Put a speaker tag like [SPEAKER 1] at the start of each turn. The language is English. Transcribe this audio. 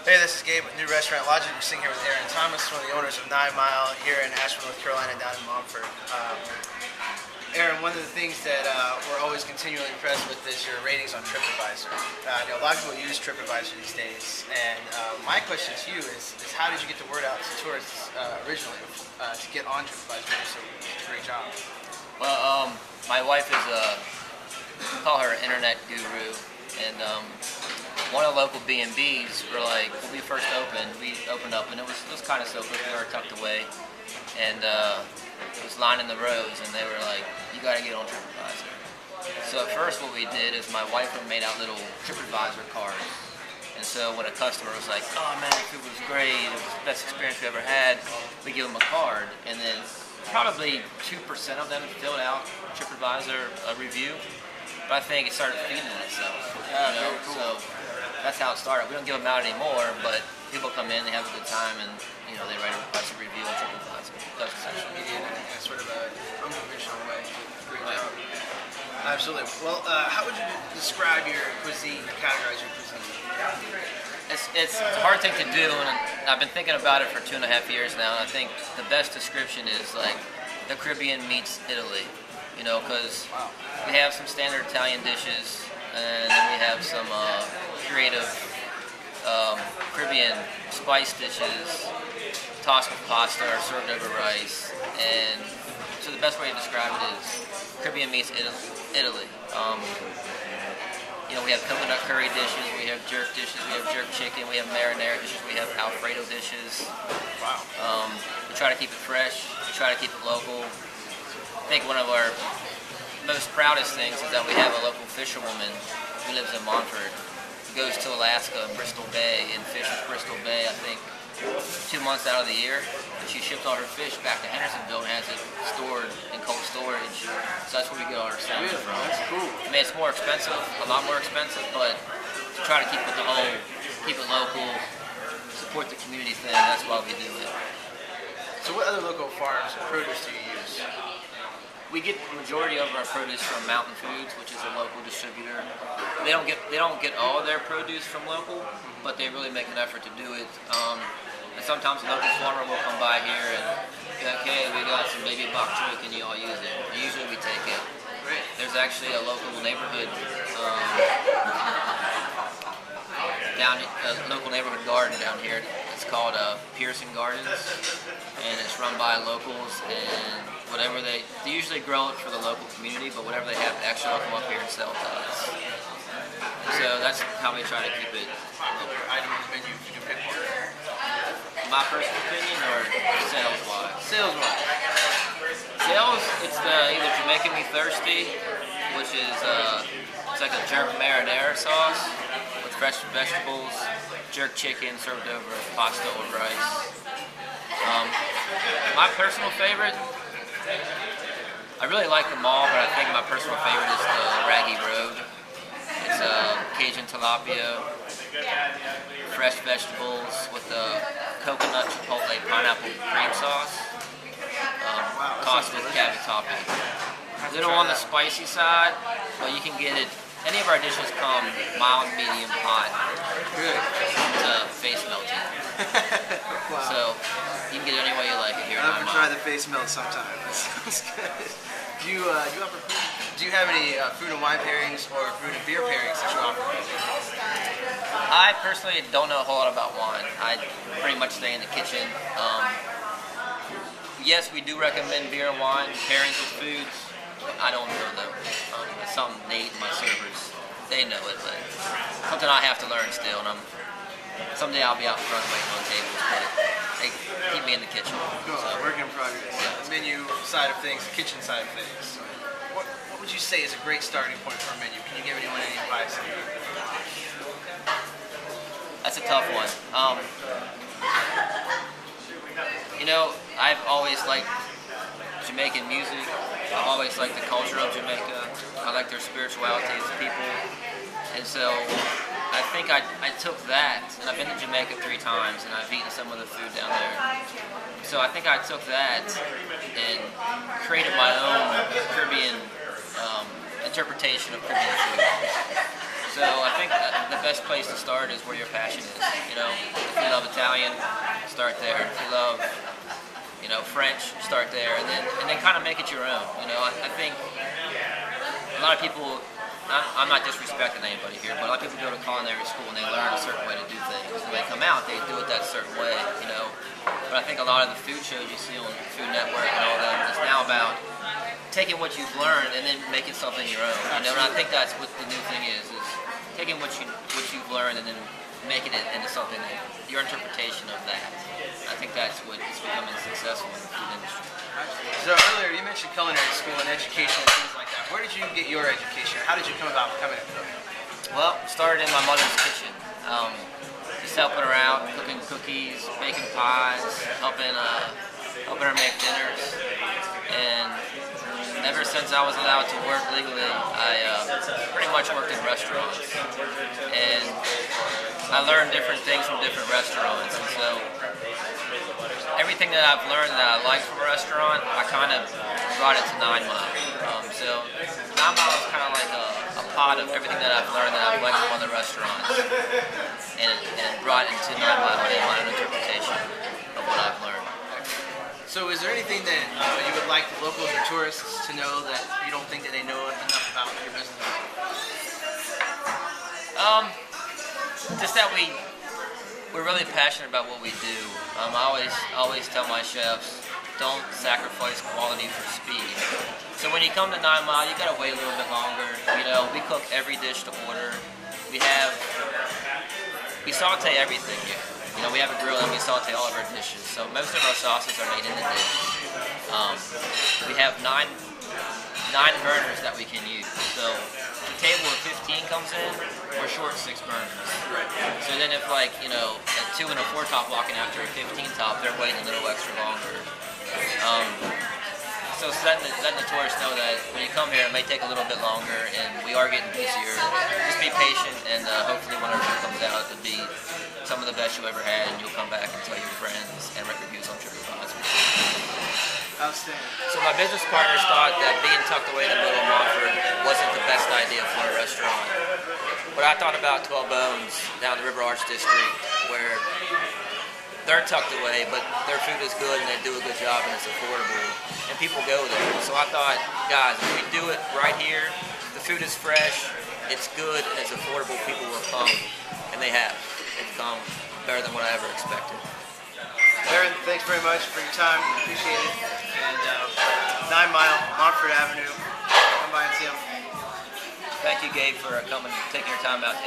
[SPEAKER 1] Hey, this is Gabe with New Restaurant Logic. We're sitting here with Aaron Thomas, one of the owners of 9 Mile here in Asheville, North Carolina, down in Montford. Aaron, one of the things that we're always continually impressed with is your ratings on TripAdvisor. A lot of people use TripAdvisor these days, and my question to you is how did you get the word out to tourists originally to get on TripAdvisor? So it's a great job.
[SPEAKER 2] Well, my wife is call her an internet guru, and one of the local B&Bs were like, when we first opened, we opened up, and it was kind of so good. We were tucked away, and it was lining the roads, and they were like, you got to get on TripAdvisor. So at first what we did is my wife made out little TripAdvisor cards. And so when a customer was like, oh man, it was great, it was the best experience we ever had, we give them a card. And then probably 2% of them filled out TripAdvisor review. But I think it started feeding itself. So that's how it started. We don't give them out anymore, but people come in, they have a good time, and they write a review on TripAdvisor. That's social media
[SPEAKER 1] in sort of a unconventional way. Great job. Absolutely. Well, how would you describe your cuisine, categorize your cuisine?
[SPEAKER 2] It's a hard thing to do, and I've been thinking about it for 2.5 years now, and I think the best description is like the Caribbean meets Italy. Because we have some standard Italian dishes, and then we have some creative Caribbean spice dishes, tossed with pasta or served over rice. And so the best way to describe it is Caribbean meets Italy. We have coconut curry dishes, we have jerk dishes, we have jerk chicken, we have marinara dishes, we have Alfredo dishes.
[SPEAKER 1] Wow.
[SPEAKER 2] We try to keep it fresh, we try to keep it local. I think one of our most proudest things is that we have a local fisherwoman who lives in Montford, who goes to Alaska and Bristol Bay and fishes Bristol Bay, I think, 2 months out of the year. And she ships all her fish back to Hendersonville and has it stored in cold storage. So that's where we get all our salmon from.
[SPEAKER 1] That's cool.
[SPEAKER 2] I mean, it's more expensive, a lot more expensive, but to try to keep it keep it local, support the community thing, that's why we do it.
[SPEAKER 1] So what other local farms and produce do you use?
[SPEAKER 2] We get the majority of our produce from Mountain Foods, which is a local distributor. They don't get all their produce from local, but they really make an effort to do it. And sometimes a local farmer will come by here and be like, hey, we got some baby bok choy, can you all use it? And usually we take it.
[SPEAKER 1] Great.
[SPEAKER 2] There's actually a local neighborhood local neighborhood garden down here. It's called Pearson Gardens, and it's run by locals, and whatever they usually grow it for the local community, but whatever they have extra, they'll come up here and sell to us. So that's how we try to keep it local.
[SPEAKER 1] Item on the menu, if you can pick one.
[SPEAKER 2] My personal opinion, or sales-wise?
[SPEAKER 1] Sales-wise.
[SPEAKER 2] Sales, it's either Jamaican Me Thirsty, which is it's like a jerk marinara sauce with fresh vegetables, jerk chicken served over pasta or rice. My personal favorite, I really like them all, but I think my personal favorite is the Raggy Road. It's Cajun tilapia, fresh vegetables with the coconut chipotle pineapple cream sauce, costed cabbage topping. A little on the spicy side, but you can get it. Any of our dishes come mild, medium, hot.
[SPEAKER 1] Good.
[SPEAKER 2] It's face melting.
[SPEAKER 1] Wow.
[SPEAKER 2] So you can get it any way you like it here.
[SPEAKER 1] I'll have to try the face melt sometime. That sounds good. Do you have any food and wine pairings or food and beer pairings that you offer?
[SPEAKER 2] I personally don't know a whole lot about wine. I pretty much stay in the kitchen. Yes, we do recommend beer and wine pairings with foods. I don't know them. It's something they eat in my servers. They know it, but something I have to learn still. And someday I'll be out front waiting on tables, but they keep me in the kitchen.
[SPEAKER 1] Cool.
[SPEAKER 2] So.
[SPEAKER 1] Work in progress. The menu side of things, the kitchen side of things. What would you say is a great starting point for a menu? Can you give anyone any advice?
[SPEAKER 2] That's a tough one. I've always liked Jamaican music. I've always liked the culture of Jamaica. I like their spirituality as people. And so I think I took that, and I've been to Jamaica 3 times, and I've eaten some of the food down there. So I think I took that and created my own Caribbean interpretation of Caribbean food. So I think the best place to start is where your passion is. You know, if you love Italian, start there. If you love, you know, French, start there, and then kind of make it your own. You know, I think a lot of people. I'm not disrespecting anybody here, but a lot of people go to culinary school and they learn a certain way to do things. When they come out, they do it that certain way, you know. But I think a lot of the food shows you see on Food Network and all that is now about taking what you've learned and then making something your own. You know, and I think that's what the new thing is taking what you've learned and then making it into something that your interpretation of that. I think that's what is becoming successful in the food industry.
[SPEAKER 1] So earlier you mentioned culinary school and education and things like that. Where did you get your education? How did you come about becoming a cook?
[SPEAKER 2] Well, started in my mother's kitchen. Just helping her out, cooking cookies, baking pies, helping her make dinners. And ever since I was allowed to work legally, I pretty much worked in restaurants. And I learned different things from different restaurants. And so everything that I've learned that I like from a restaurant, I kind of brought it to 9 Mile. So 9 Mile is kind of like a pot of everything that I've learned that I've liked from other restaurants, and brought into 9 Mile and my own interpretation of what I've learned.
[SPEAKER 1] So is there anything that you would like locals or tourists to know that you don't think that they know enough about your business?
[SPEAKER 2] Just that we're really passionate about what we do. I always tell my chefs, don't sacrifice quality for speed. So when you come to 9 Mile, you gotta wait a little bit longer. You know, we cook every dish to order. We saute everything here. You know, we have a grill and we saute all of our dishes. So most of our sauces are made in the dish. We have nine burners that we can use. So the table of 15 comes in, we're short 6 burners. So then if, like, you know, a 2 and a 4 top walking after a 15 top, they're waiting a little extra longer. So letting the tourists know that when you come here, it may take a little bit longer, and we are getting busier. Just be patient, and hopefully when our food comes out, it'll be some of the best you ever had, and you'll come back and tell your friends and write reviews on TripAdvisor.
[SPEAKER 1] Outstanding.
[SPEAKER 2] So my business partners thought that being tucked away in the middle of Montford wasn't the best idea for a restaurant. But I thought about 12 Bones down the River Arch District, where they're tucked away, but their food is good and they do a good job and it's affordable, and people go there. So I thought, guys, if we do it right here, the food is fresh, it's good, and it's affordable, people will come, and they have. It's come better than what I ever expected.
[SPEAKER 1] Aaron, thanks very much for your time. Appreciate it. And 9 Mile, Montford Avenue. Come by and see them.
[SPEAKER 2] Thank you, Gabe, for coming, taking your time out to